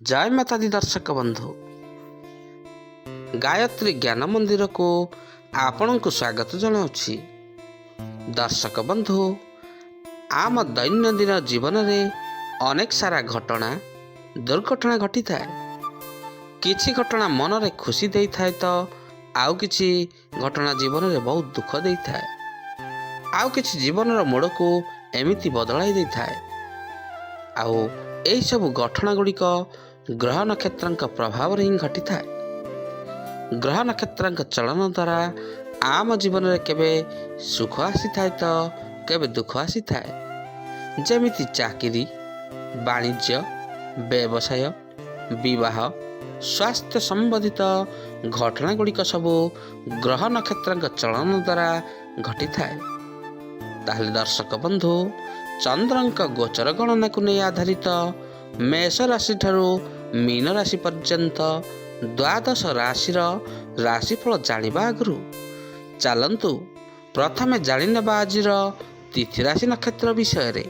जय माता दी दर्शक बंधु गायत्री ज्ञान मंदिर को आपण को स्वागत जनाऊँगी। दर्शक बंधु आम दैनंदिन जीवन में अनेक सारा घटना दुर्घटना घटी थाए। किछि घटना मन रे खुशी दे थाए तो आउ किछि घटना जीवन में बहुत दुख दे थाए। आउ किछि जीवन मोड़ को एमिति बदलाई दे थाए। आउ एही सब घटना गुड़िक ग्रह नक्षत्र प्रभाव ही घटी थाए। ग्रह नक्षत्र चलन द्वारा आम जीवन में केबे सुख आसी थाए तो केबे दुख आसी थाए। जेमिति चाकरी, वाणिज्य, व्यवसाय, विवाह, स्वास्थ्य संबंधित घटना गुड़िक सबू ग्रह नक्षत्र चलन द्वारा घटी थाए। ताहले दर्शक बंधु चंद्रंक गोचर गणना को नहीं आधारित मेष राशि ठारू मीन राशि पर्यंत द्वादश राशि राशिफल जानिबा आगु चलंतु प्रथमे जानिनेबा आजिर तिथि राशि नक्षत्र विषय रे।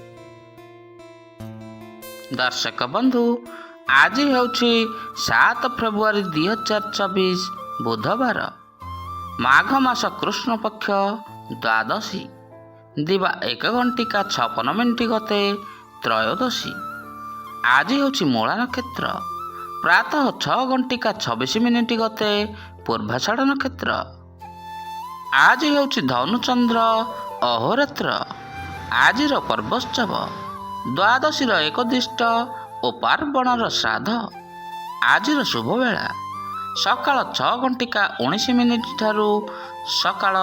दर्शक बंधु आज हेउछि 7 फेब्रुआरी 2024 बुधवार, माघ मास कृष्ण पक्ष द्वादशी, दिवा 1:56 गते त्रयोदशी। आज हेउछि मूला नक्षत्र, प्रातः 6:26 गते पूर्वाषाढ़ नक्षत्र। आज हेउछि धनुचंद्र अहोरात्र। आजिर पर्वोत्सव द्वादशीर एकदिष्ट और पार्वणर श्राद्ध। आजिर शुभ बेला सकाळ 6:19 ठारू सकाळ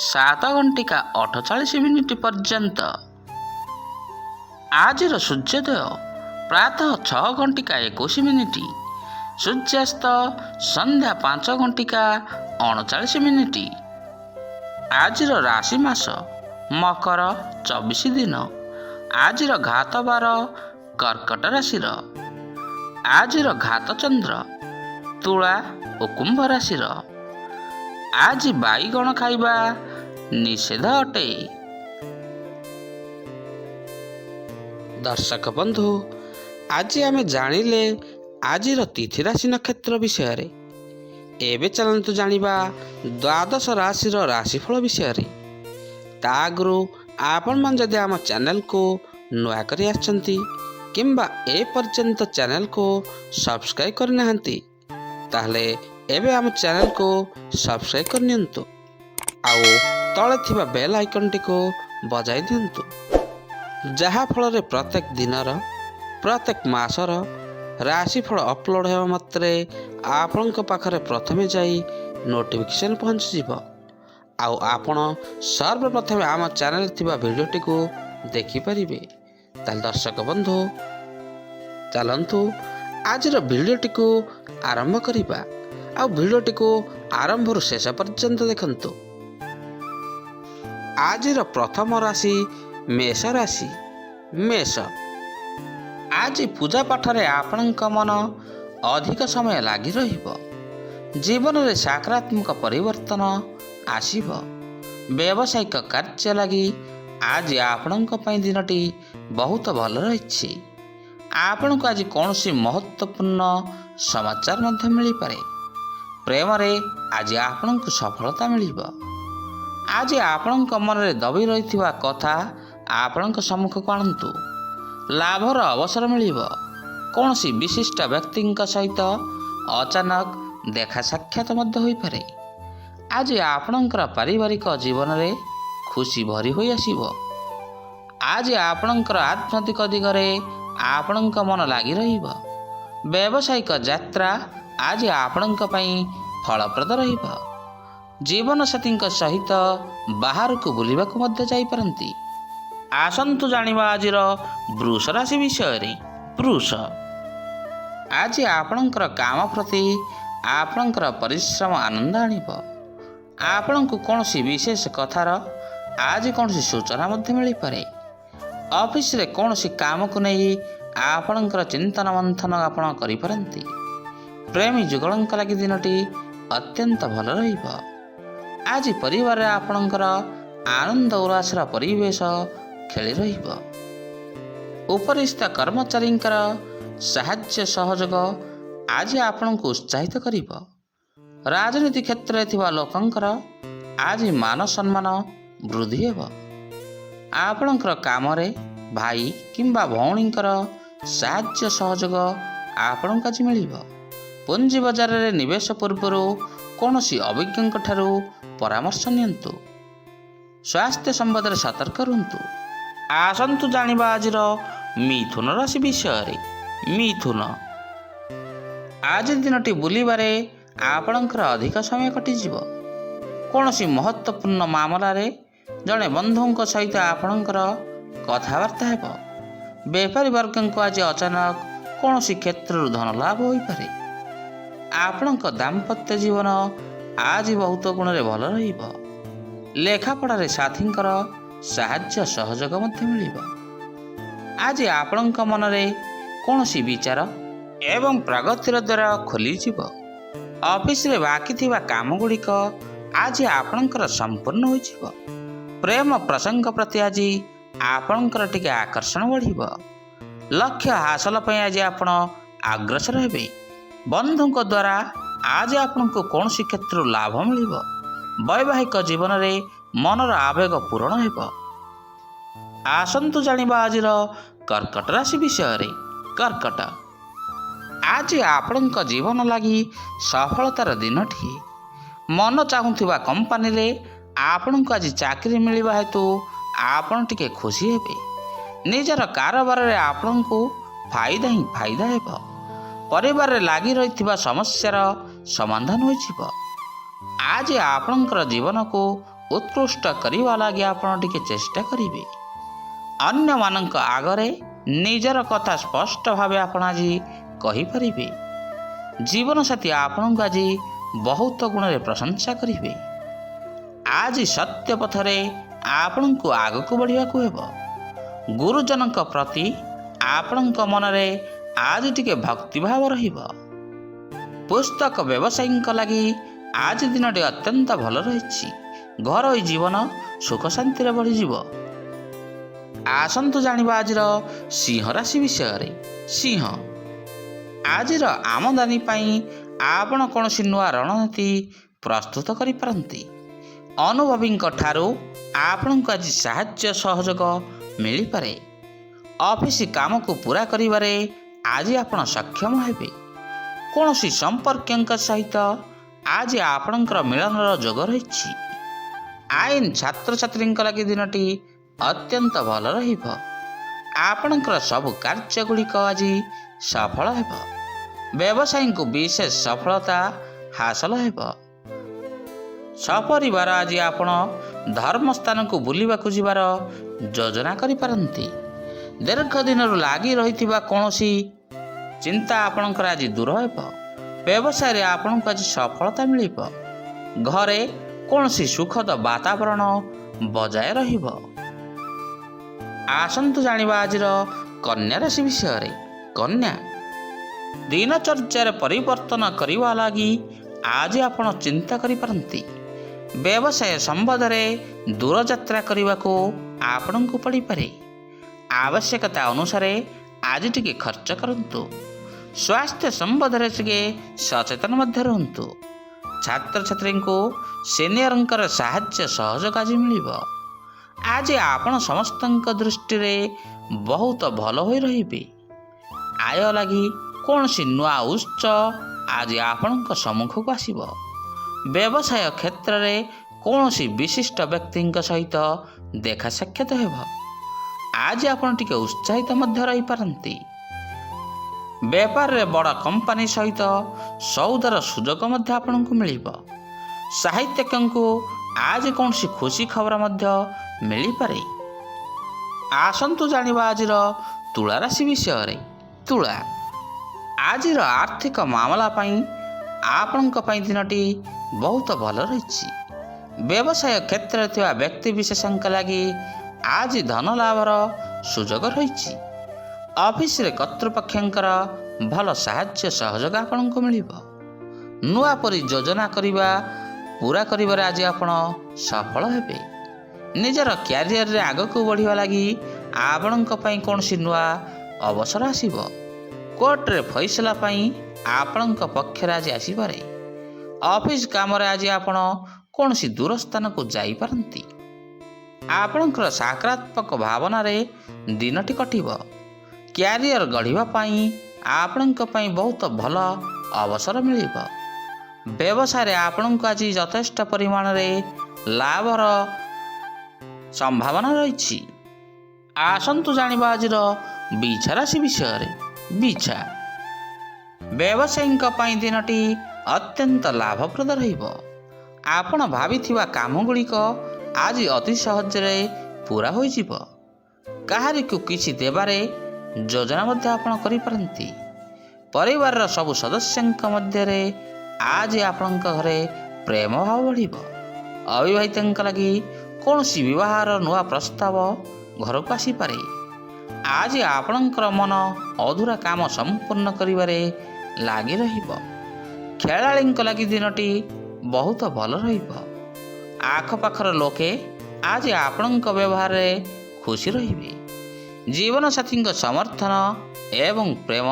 7:48 पर्यंत। आजिर सूर्योदय प्रातः 6:21, सूर्यास्त संध्या 5:39। आजिर राशि मास मकर 24 दिन। आजिर घात बार कर्कट राशिर। आजिर घात चंद्र तुला और कुंभ राशिर। आज बाईगण खाइबा निषेध अटे। दर्शक बंधु आज आम जानिले आजिर तिथि राशि नक्षत्र विषय रे। एबे चलंतु जानिबा द्वादश राशिर राशिफल विषय रे। ता आगु आपण मन जदि आम चैनल को नुआ करी आछंती किंबा ए पर्यंत चैनल को सब्सक्राइब करना हंती ताहले एबे आम चैनल को सब्सक्राइब करनियंतु आउ तले थिबा बेल आइकन टी को बजाई दियंतु, जहा फल रे प्रत्येक दिनर प्रत्येक मासर राशिफल अपलोड हेबा मात्रे आपनक पाखरे प्रथमे जाई नोटिफिकेशन पहुंच जिवो। आउ आपण सर्वप्रथमे आम चैनल थिबा वीडियो टी को देखि परिबे। ताल दर्शक बंधु चलंतु आजिर वीडियो टी को आरंभ करिबा। आ वीडियो टी को आरंभ रु शेष पर्यंत देखंतु। आजिर प्रथम राशि मेष राशि। मेष आज पूजा पाठ रे आपणक मन अधिक समय लागि रहिबो। जीवन रे सकारात्मक परिवर्तन आसीबो। व्यावसायिक कार्य लागि आज आपणक पई दिनटी बहुत भल रहिछि। आपणक आज कौनसी महत्वपूर्ण समाचार मध्य मिली पारे। प्रेम रे आज आपणक सफलता मिलिबो। आज आपणक मन रे दबी रहिथिबा कथा आपणक सम्मुख को आणंतु। लाभर अवसर मिलिबो। कौनसी विशिष्ट व्यक्ति सहित अचानक देखा साक्षात मध्य होई पारे। आज आपणकर पारिवारिक जीवन रे खुशी भरी होई आसीबो। आज आपणकर आध्यात्मिक दिगरे आपणक मन लागि रहिबो। व्यावसायिक यात्रा आज आपणक पई फलप्रद रहिबो। जीवन साथी सहित बाहर को बुलिबा को मध्य जाई परंती। आसंतु जानिबा आजिर वृष राशि विषय रे। वृष आज आपणकर काम प्रति आपणकर परिश्रम आनंद आनिबो। आपणको कौनसी विशेष कथार आज कौनसी सूचना मध्य मिली पारे। ऑफिस रे कौनसी काम को नहीं आपणकर चिंतन मंथन आपण करि परंती। प्रेमी जुगलंक लागि दिनटी अत्यंत भल रहिबो। आज परिवार रे आपणकर आनंद उल्लासर परिवेश खेली रहिबो। उपरिस्थ कर्मचारींकर ସାହାଯ୍ୟ ସହଯୋଗ ଆଜି ଆପଣଙ୍କୁ ଉତ୍ସାହିତ କରିବ। ରାଜନୀତି କ୍ଷେତ୍ରରେ ଥିବା ଲୋକଙ୍କର ଆଜି ମାନ ସମ୍ମାନ ବୃଦ୍ଧି ହେବ। ଆପଣଙ୍କର କାମରେ ଭାଇ କିମ୍ବା ଭଉଣୀଙ୍କର ସାହାଯ୍ୟ ସହଯୋଗ ଆପଣଙ୍କୁ ଆଜି ମିଳିବ। ପୁଞ୍ଜି ବଜାରରେ ନିବେଶ ପୂର୍ବରୁ କୌଣସି ଅଭିଜ୍ଞଙ୍କ ଠାରୁ ପରାମର୍ଶ ନିଅନ୍ତୁ। ସ୍ୱାସ୍ଥ୍ୟ ସମ୍ବନ୍ଧରେ ସତର୍କ ରୁହନ୍ତୁ। ଆସନ୍ତୁ ଜାଣିବା ଆଜିର ମିଥୁନ ରାଶି ବିଷୟରେ। ମିଥୁନ, ଆଜି ଦିନଟି ବୁଲିବାରେ ଆପଣଙ୍କର ଅଧିକ ସମୟ କଟିଯିବ। କୌଣସି ମହତ୍ତ୍ୱପୂର୍ଣ୍ଣ ମାମଲାରେ ଜଣେ ବନ୍ଧୁଙ୍କ ସହିତ ଆପଣଙ୍କର କଥାବାର୍ତ୍ତା ହେବ। ବେପାରୀ ବର୍ଗଙ୍କୁ ଆଜି ଅଚାନକ କୌଣସି କ୍ଷେତ୍ରରୁ ଧନ ଲାଭ ହୋଇପାରେ। ଆପଣଙ୍କ ଦାମ୍ପତ୍ୟ ଜୀବନ ଆଜି ବହୁତ ଗୁଣରେ ଭଲ ରହିବ। ଲେଖାପଢ଼ାରେ ସାଥୀଙ୍କର ସାହାଯ୍ୟ ସହଯୋଗ ମଧ୍ୟ ମିଳିବ। ଆଜି ଆପଣଙ୍କ ମନରେ କୌଣସି ବିଚାର ଏବଂ ପ୍ରଗତିର ଦ୍ୱାର ଖୋଲିଯିବ। ଅଫିସରେ ବାକି ଥିବା କାମଗୁଡ଼ିକ ଆଜି ଆପଣଙ୍କର ସମ୍ପୂର୍ଣ୍ଣ ହୋଇଯିବ। ପ୍ରେମ ପ୍ରସଙ୍ଗ ପ୍ରତି ଆଜି ଆପଣଙ୍କର ଟିକେ ଆକର୍ଷଣ ବଢ଼ିବ। ଲକ୍ଷ୍ୟ ହାସଲ ପାଇଁ ଆଜି ଆପଣ ଅଗ୍ରସର ହେବେ। ବନ୍ଧୁଙ୍କ ଦ୍ୱାରା ଆଜି ଆପଣଙ୍କୁ କୌଣସି କ୍ଷେତ୍ରରୁ ଲାଭ ମିଳିବ। ବୈବାହିକ ଜୀବନରେ ମନର ଆବେଗ ପୂରଣ ହେବ। ଆସନ୍ତୁ ଜାଣିବା ଆଜିର କର୍କଟ ରାଶି ବିଷୟରେ। କର୍କଟ, ଆଜି ଆପଣଙ୍କ ଜୀବନ ଲାଗି ସଫଳତାର ଦିନଟିଏ। ମନ ଚାହୁଁଥିବା କମ୍ପାନୀରେ ଆପଣଙ୍କୁ ଆଜି ଚାକିରି ମିଳିବା ହେତୁ ଆପଣ ଟିକେ ଖୁସି ହେବେ। ନିଜର କାରବାରରେ ଆପଣଙ୍କୁ ଫାଇଦା ହିଁ ଫାଇଦା ହେବ। ପରିବାରରେ ଲାଗି ରହିଥିବା ସମସ୍ୟାର ସମାଧାନ ହୋଇଯିବ। ଆଜି ଆପଣଙ୍କର ଜୀବନକୁ ଉତ୍କୃଷ୍ଟ କରିବା ଲାଗି ଆପଣ ଟିକେ ଚେଷ୍ଟା କରିବେ। ଅନ୍ୟମାନଙ୍କ ଆଗରେ ନିଜର କଥା ସ୍ପଷ୍ଟ ଭାବେ ଆପଣ ଆଜି କହିପାରିବେ। ଜୀବନସାଥୀ ଆପଣଙ୍କୁ ଆଜି ବହୁତ ଗୁଣରେ ପ୍ରଶଂସା କରିବେ। ଆଜି ସତ୍ୟ ପଥରେ ଆପଣଙ୍କୁ ଆଗକୁ ବଢ଼ିବାକୁ ହେବ। ଗୁରୁଜନଙ୍କ ପ୍ରତି ଆପଣଙ୍କ ମନରେ ଆଜି ଟିକେ ଭକ୍ତିଭାବ ରହିବ। ପୁସ୍ତକ ବ୍ୟବସାୟୀଙ୍କ ଲାଗି ଆଜି ଦିନଟି ଅତ୍ୟନ୍ତ ଭଲ ରହିଛି। ଘରୋଇ ଜୀବନ ସୁଖ ଶାନ୍ତିରେ ବଢ଼ିଯିବ। ଆସନ୍ତୁ ଜାଣିବା ଆଜିର ସିଂହ ରାଶି ବିଷୟରେ। ସିଂହ, ଆଜିର ଆମଦାନୀ ପାଇଁ ଆପଣ କୌଣସି ନୂଆ ରଣନୀତି ପ୍ରସ୍ତୁତ କରିପାରନ୍ତି। ଅନୁଭବୀଙ୍କ ଠାରୁ ଆପଣଙ୍କୁ ଆଜି ସାହାଯ୍ୟ ସହଯୋଗ ମିଳିପାରେ। ଅଫିସ କାମକୁ ପୂରା କରିବାରେ ଆଜି ଆପଣ ସକ୍ଷମ ହେବେ। କୌଣସି ସମ୍ପର୍କୀୟଙ୍କ ସହିତ ଆଜି ଆପଣଙ୍କର ମିଳନର ଯୋଗ ରହିଛି। ଆଇନ ଛାତ୍ରଛାତ୍ରୀଙ୍କ ଲାଗି ଦିନଟି ଅତ୍ୟନ୍ତ ଭଲ ରହିବ। ଆପଣଙ୍କର ସବୁ କାର୍ଯ୍ୟଗୁଡ଼ିକ ଆଜି ସଫଳ ହେବ। ବ୍ୟବସାୟୀଙ୍କୁ ବିଶେଷ ସଫଳତା ହାସଲ ହେବ। ସପରିବାର ଆଜି ଆପଣ ଧର୍ମସ୍ଥାନକୁ ବୁଲିବାକୁ ଯିବାର ଯୋଜନା କରିପାରନ୍ତି। ଦୀର୍ଘ ଦିନରୁ ଲାଗି ରହିଥିବା କୌଣସି ଚିନ୍ତା ଆପଣଙ୍କର ଆଜି ଦୂର ହେବ। ବ୍ୟବସାୟରେ ଆପଣଙ୍କୁ ଆଜି ସଫଳତା ମିଳିବ। ଘରେ କୌଣସି ସୁଖଦ ବାତାବରଣ ବଜାୟ ରହିବ। ଆସନ୍ତୁ ଜାଣିବା ଆଜିର କନ୍ୟା ରାଶି ବିଷୟରେ। କନ୍ୟା, ଦିନଚର୍ଯ୍ୟାରେ ପରିବର୍ତ୍ତନ କରିବା ଲାଗି ଆଜି ଆପଣ ଚିନ୍ତା କରିପାରନ୍ତି। ବ୍ୟବସାୟ ସମ୍ବନ୍ଧରେ ଦୂରଯାତ୍ରା କରିବାକୁ ଆପଣଙ୍କୁ ପଡ଼ିପାରେ। ଆବଶ୍ୟକତା ଅନୁସାରେ ଆଜି ଟିକେ ଖର୍ଚ୍ଚ କରନ୍ତୁ। ସ୍ୱାସ୍ଥ୍ୟ ସମ୍ବନ୍ଧରେ ଟିକେ ସଚେତନ ମଧ୍ୟ ରୁହନ୍ତୁ। ଛାତ୍ରଛାତ୍ରୀଙ୍କୁ ସିନିୟରଙ୍କର ସାହାଯ୍ୟ ସହଯୋଗ ଆଜି ମିଳିବ। ଆଜି ଆପଣ ସମସ୍ତଙ୍କ ଦୃଷ୍ଟିରେ ବହୁତ ଭଲ ହୋଇ ରହିବେ। ଆୟ ଲାଗି କୌଣସି ନୂଆ ଉତ୍ସ ଆଜି ଆପଣଙ୍କ ସମ୍ମୁଖକୁ ଆସିବ। ବ୍ୟବସାୟ କ୍ଷେତ୍ରରେ କୌଣସି ବିଶିଷ୍ଟ ବ୍ୟକ୍ତିଙ୍କ ସହିତ ଦେଖା ସାକ୍ଷାତ ହେବ। ଆଜି ଆପଣ ଟିକେ ଉତ୍ସାହିତ ମଧ୍ୟ ରହିପାରନ୍ତି। ବେପାରରେ ବଡ଼ କମ୍ପାନୀ ସହିତ ସଉଦାର ସୁଯୋଗ ମଧ୍ୟ ଆପଣଙ୍କୁ ମିଳିବ। ସାହିତ୍ୟିକଙ୍କୁ ଆଜି କୌଣସି ଖୁସି ଖବର ମଧ୍ୟ ମିଳିପାରେ। ଆସନ୍ତୁ ଜାଣିବା ଆଜିର ତୁଳା ରାଶି ବିଷୟରେ। ତୁଳା, ଆଜିର ଆର୍ଥିକ ମାମଲା ପାଇଁ ଆପଣଙ୍କ ପାଇଁ ଦିନଟି ବହୁତ ଭଲ ରହିଛି। ବ୍ୟବସାୟ କ୍ଷେତ୍ରରେ ଥିବା ବ୍ୟକ୍ତିବିଶେଷଙ୍କ ଲାଗି ଆଜି ଧନ ଲାଭର ସୁଯୋଗ ରହିଛି। ଅଫିସରେ କର୍ତ୍ତୃପକ୍ଷଙ୍କର ଭଲ ସାହାଯ୍ୟ ସହଯୋଗ ଆପଣଙ୍କୁ ମିଳିବ। ନୂଆ ପରି ଯୋଜନା ପୂରା କରିବାରେ ଆଜି ଆପଣ ସଫଳ ହେବେ। ନିଜର କ୍ୟାରିୟରରେ ଆଗକୁ ବଢ଼ିବା ଲାଗି ଆପଣଙ୍କ ପାଇଁ କୌଣସି ନୂଆ ଅବସର ଆସିବ। କୋର୍ଟରେ ଫଇସଲା ପାଇଁ ଆପଣଙ୍କ ପକ୍ଷରେ ଆଜି ଆସିପାରେ। ଅଫିସ କାମରେ ଆଜି ଆପଣ କୌଣସି ଦୂର ସ୍ଥାନକୁ ଯାଇପାରନ୍ତି। ଆପଣଙ୍କର ସକାରାତ୍ମକ ଭାବନାରେ ଦିନଟି କଟିବ। କ୍ୟାରିୟର ଗଢ଼ିବା ପାଇଁ ଆପଣଙ୍କ ପାଇଁ ବହୁତ ଭଲ ଅବସର ମିଳିବ। ବ୍ୟବସାୟରେ ଆପଣଙ୍କୁ ଆଜି ଯଥେଷ୍ଟ ପରିମାଣରେ ଲାଭର ସମ୍ଭାବନା ରହିଛି। ଆସନ୍ତୁ ଜାଣିବା ଆଜିର ବିଛା ରାଶି ବିଷୟରେ। ବିଛା ବ୍ୟବସାୟୀଙ୍କ ପାଇଁ ଦିନଟି ଅତ୍ୟନ୍ତ ଲାଭପ୍ରଦ ରହିବ। ଆପଣ ଭାବିଥିବା କାମଗୁଡ଼ିକ ଆଜି ଅତି ସହଜରେ ପୂରା ହୋଇଯିବ। କାହାରିକୁ କିଛି ଦେବାରେ ଯୋଜନା ମଧ୍ୟ ଆପଣ କରିପାରନ୍ତି। ପରିବାରର ସବୁ ସଦସ୍ୟଙ୍କ ମଧ୍ୟରେ ଆଜି ଆପଣଙ୍କ ଘରେ ପ୍ରେମ ଭାବ ବଢ଼ିବ। ଅବିବାହିତଙ୍କ ଲାଗି କୌଣସି ବିବାହର ନୂଆ ପ୍ରସ୍ତାବ ଘରକୁ ଆସିପାରେ। ଆଜି ଆପଣଙ୍କର ମନ ଅଧୁରା କାମ ସମ୍ପୂର୍ଣ୍ଣ କରିବାରେ ଲାଗି ରହିବ। ଖେଳାଳିଙ୍କ ଲାଗି ଦିନଟି ବହୁତ ଭଲ ରହିବ। ଆଖପାଖର ଲୋକେ ଆଜି ଆପଣଙ୍କ ବ୍ୟବହାରରେ ଖୁସି ରହିବେ। ଜୀବନସାଥୀଙ୍କ ସମର୍ଥନ ଏବଂ ପ୍ରେମ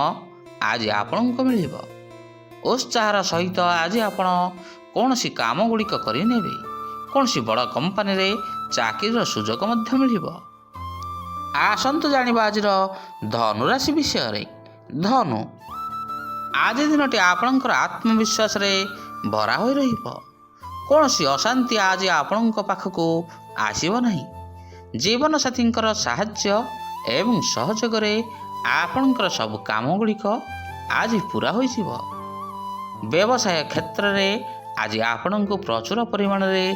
ଆଜି ଆପଣଙ୍କୁ ମିଳିବ। ଉତ୍ସାହର ସହିତ ଆଜି ଆପଣ କୌଣସି କାମ ଗୁଡ଼ିକ କରିନେବେ। କୌଣସି ବଡ଼ କମ୍ପାନୀରେ ଚାକିରିର ସୁଯୋଗ ମଧ୍ୟ ମିଳିବ। ଆସନ୍ତୁ ଜାଣିବା ଆଜିର ଧନୁ ରାଶି ବିଷୟରେ। ଧନୁ ଆଜି ଦିନଟି ଆପଣଙ୍କର ଆତ୍ମବିଶ୍ୱାସରେ ଭରା ହୋଇ ରହିବ। କୌଣସି ଅଶାନ୍ତି ଆଜି ଆପଣଙ୍କ ପାଖକୁ ଆସିବ ନାହିଁ। ଜୀବନସାଥୀଙ୍କର ସାହାଯ୍ୟ ଏବଂ ସହଯୋଗରେ ଆପଣଙ୍କର ସବୁ କାମ ଗୁଡ଼ିକ ଆଜି ପୂରା ହୋଇଯିବ। ବ୍ୟବସାୟ କ୍ଷେତ୍ରରେ ଆଜି ଆପଣଙ୍କୁ ପ୍ରଚୁର ପରିମାଣରେ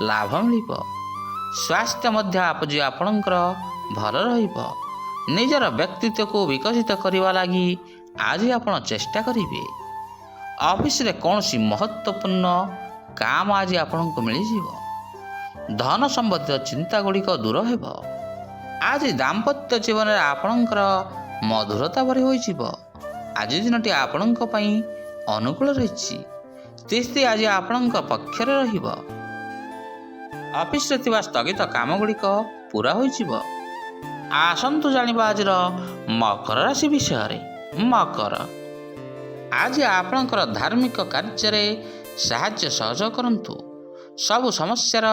ଲାଭ ମିଳିବ। ସ୍ୱାସ୍ଥ୍ୟ ମଧ୍ୟ ଆଜି ଆପଣଙ୍କର ଭଲ ରହିବ। ନିଜର ବ୍ୟକ୍ତିତ୍ୱକୁ ବିକଶିତ କରିବା ଲାଗି ଆଜି ଆପଣ ଚେଷ୍ଟା କରିବେ। ଅଫିସରେ କୌଣସି ମହତ୍ତ୍ୱପୂର୍ଣ୍ଣ କାମ ଆଜି ଆପଣଙ୍କୁ ମିଳିଯିବ। ଧନ ସମ୍ବନ୍ଧୀୟ ଚିନ୍ତା ଗୁଡ଼ିକ ଦୂର ହେବ। ଆଜି ଦାମ୍ପତ୍ୟ ଜୀବନରେ ଆପଣଙ୍କର ମଧୁରତା ଭରି ହୋଇଯିବ। ଆଜି ଦିନଟି ଆପଣଙ୍କ ପାଇଁ ଅନୁକୂଳ ରହିଛି। ସ୍ଥିତି ଆଜି ଆପଣଙ୍କ ପକ୍ଷରେ ରହିବ। ଅଫିସରେ ଥିବା ସ୍ଥଗିତ କାମ ଗୁଡ଼ିକ ପୂରା ହୋଇଯିବ। ଆସନ୍ତୁ ଜାଣିବା ଆଜିର ମକର ରାଶି ବିଷୟରେ। ମକର ଆଜି ଆପଣଙ୍କର ଧାର୍ମିକ କାର୍ଯ୍ୟରେ ସାହାଯ୍ୟ ସହଯୋଗ କରନ୍ତୁ। ସବୁ ସମସ୍ୟାର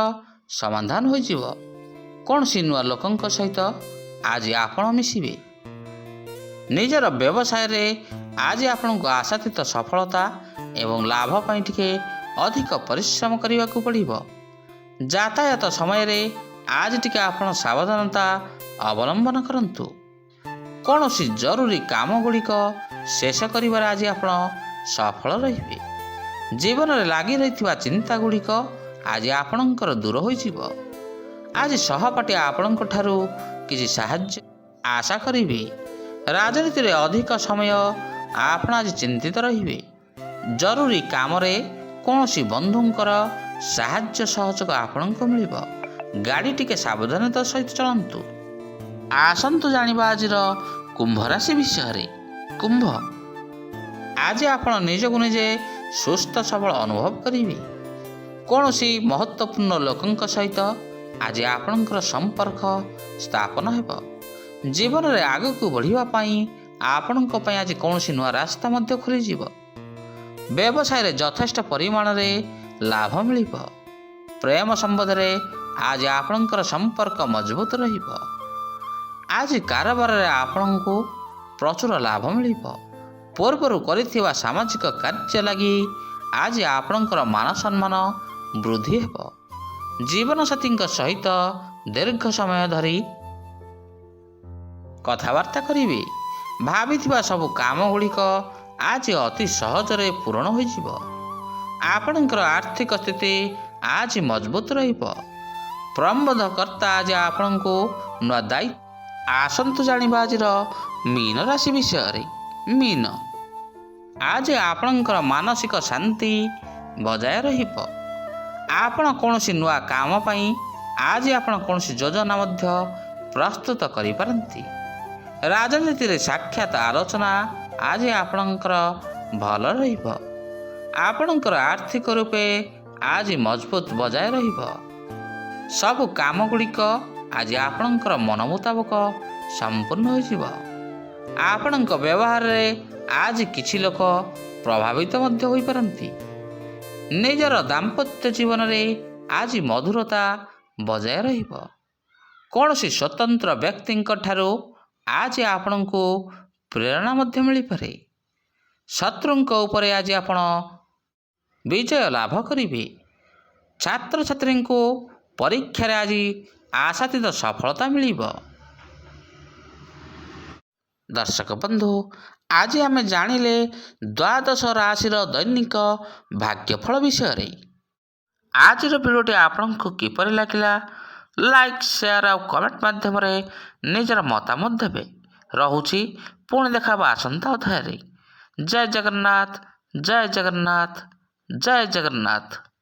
ସମାଧାନ ହୋଇଯିବ। କୌଣସି ନୂଆ ଲୋକଙ୍କ ସହିତ ଆଜି ଆପଣ ମିଶିବେ। ନିଜର ବ୍ୟବସାୟରେ ଆଜି ଆପଣଙ୍କୁ ଆଶାତୀତ ସଫଳତା ଏବଂ ଲାଭ ପାଇଁ ଟିକେ ଅଧିକ ପରିଶ୍ରମ କରିବାକୁ ପଡ଼ିବ। ଯାତାୟାତ ସମୟରେ ଆଜି ଟିକେ ଆପଣ ସାବଧାନତା ଅବଲମ୍ବନ କରନ୍ତୁ। କୌଣସି ଜରୁରୀ କାମ ଗୁଡ଼ିକ ଶେଷ କରିବାରେ ଆଜି ଆପଣ ସଫଳ ରହିବେ। ଜୀବନରେ ଲାଗି ରହିଥିବା ଚିନ୍ତା ଗୁଡ଼ିକ ଆଜି ଆପଣଙ୍କର ଦୂର ହୋଇଯିବ। ଆଜି ସହପାଠୀ ଆପଣଙ୍କ ଠାରୁ କିଛି ସାହାଯ୍ୟ ଆଶା କରିବେ। ରାଜନୀତିରେ ଅଧିକ ସମୟ ଆପଣ ଆଜି ଚିନ୍ତିତ ରହିବେ। ଜରୁରୀ କାମରେ କୌଣସି ବନ୍ଧୁଙ୍କର ସାହାଯ୍ୟ ସହଯୋଗ ଆପଣଙ୍କୁ ମିଳିବ। ଗାଡ଼ି ଟିକେ ସାବଧାନତାର ସହିତ ଚଳାନ୍ତୁ। ଆସନ୍ତୁ ଜାଣିବା ଆଜିର କୁମ୍ଭ ରାଶି ବିଷୟରେ। କୁମ୍ଭ ଆଜି ଆପଣ ନିଜକୁ ନିଜେ ସୁସ୍ଥ ସବଳ ଅନୁଭବ କରିବେ। କୌଣସି ମହତ୍ତ୍ୱପୂର୍ଣ୍ଣ ଲୋକଙ୍କ ସହିତ ଆଜି ଆପଣଙ୍କର ସମ୍ପର୍କ ସ୍ଥାପନ ହେବ। ଜୀବନରେ ଆଗକୁ ବଢ଼ିବା ପାଇଁ ଆପଣଙ୍କ ପାଇଁ ଆଜି କୌଣସି ନୂଆ ରାସ୍ତା ମଧ୍ୟ ଖୋଲିଯିବ। ବ୍ୟବସାୟରେ ଯଥେଷ୍ଟ ପରିମାଣରେ ଲାଭ ମିଳିବ। ପ୍ରେମ ସମ୍ବନ୍ଧରେ ଆଜି ଆପଣଙ୍କର ସମ୍ପର୍କ ମଜବୁତ ରହିବ। ଆଜି କାରବାରରେ ଆପଣଙ୍କୁ ପ୍ରଚୁର ଲାଭ ମିଳିବ। ପୂର୍ବରୁ କରିଥିବା ସାମାଜିକ କାର୍ଯ୍ୟ ଲାଗି ଆଜି ଆପଣଙ୍କର ମାନ ସମ୍ମାନ ବୃଦ୍ଧି ହେବ। ଜୀବନସାଥୀଙ୍କ ସହିତ ଦୀର୍ଘ ସମୟ ଧରି କଥାବାର୍ତ୍ତା କରିବେ। ଭାବିଥିବା ସବୁ କାମ ଗୁଡ଼ିକ ଆଜି ଅତି ସହଜରେ ପୂରଣ ହୋଇଯିବ। ଆପଣଙ୍କର ଆର୍ଥିକ ସ୍ଥିତି ଆଜି ମଜବୁତ ରହିବ। ପ୍ରବନ୍ଧକର୍ତ୍ତା ଆଜି ଆପଣଙ୍କୁ ନୂଆ ଦାୟିତ୍ୱ। ଆସନ୍ତୁ ଜାଣିବା ଆଜିର ମୀନ ରାଶି ବିଷୟରେ। ମୀନ ଆଜି ଆପଣଙ୍କର ମାନସିକ ଶାନ୍ତି ବଜାୟ ରହିବ। ଆପଣ କୌଣସି ନୂଆ କାମ ପାଇଁ ଆଜି ଆପଣ କୌଣସି ଯୋଜନା ମଧ୍ୟ ପ୍ରସ୍ତୁତ କରିପାରନ୍ତି। ରାଜନୀତିରେ ସାକ୍ଷାତ ଆଲୋଚନା ଆଜି ଆପଣଙ୍କର ଭଲ ରହିବ। ଆପଣଙ୍କର ଆର୍ଥିକ ରୂପେ ଆଜି ମଜବୁତ ବଜାୟ ରହିବ। ସବୁ କାମ ଗୁଡ଼ିକ ଆଜି ଆପଣଙ୍କର ମନ ମୁତାବକ ସମ୍ପୂର୍ଣ୍ଣ ହୋଇଯିବ। ଆପଣଙ୍କ ବ୍ୟବହାରରେ ଆଜି କିଛି ଲୋକ ପ୍ରଭାବିତ ମଧ୍ୟ ହୋଇପାରନ୍ତି। ନିଜର ଦାମ୍ପତ୍ୟ ଜୀବନରେ ଆଜି ମଧୁରତା ବଜାୟ ରହିବ। କୌଣସି ସ୍ୱତନ୍ତ୍ର ବ୍ୟକ୍ତିଙ୍କ ଠାରୁ ଆଜି ଆପଣଙ୍କୁ ପ୍ରେରଣା ମଧ୍ୟ ମିଳିପାରେ। ଶତ୍ରୁଙ୍କ ଉପରେ ଆଜି ଆପଣ ବିଜୟ ଲାଭ କରିବେ। ଛାତ୍ରଛାତ୍ରୀଙ୍କୁ ପରୀକ୍ଷାରେ ଆଜି ଆଶାତୀତ ସଫଳତା ମିଳିବ। ଦର୍ଶକ ବନ୍ଧୁ, ଆଜି ଆମେ ଜାଣିଲେ ଦ୍ୱାଦଶ ରାଶିର ଦୈନିକ ଭାଗ୍ୟଫଳ ବିଷୟରେ। ଆଜିର ଭିଡ଼ିଓଟି ଆପଣଙ୍କୁ କିପରି ଲାଗିଲା? ଲାଇକ୍, ସେୟାର ଆଉ କମେଣ୍ଟ ମାଧ୍ୟମରେ ନିଜର ମତାମତ ଦେବେ। ରହୁଛି, ପୁଣି ଦେଖା ହେବା ଆସନ୍ତା ଅଧ୍ୟାୟରେ। ଜୟ ଜଗନ୍ନାଥ, ଜୟ ଜଗନ୍ନାଥ, ଜୟ ଜଗନ୍ନାଥ।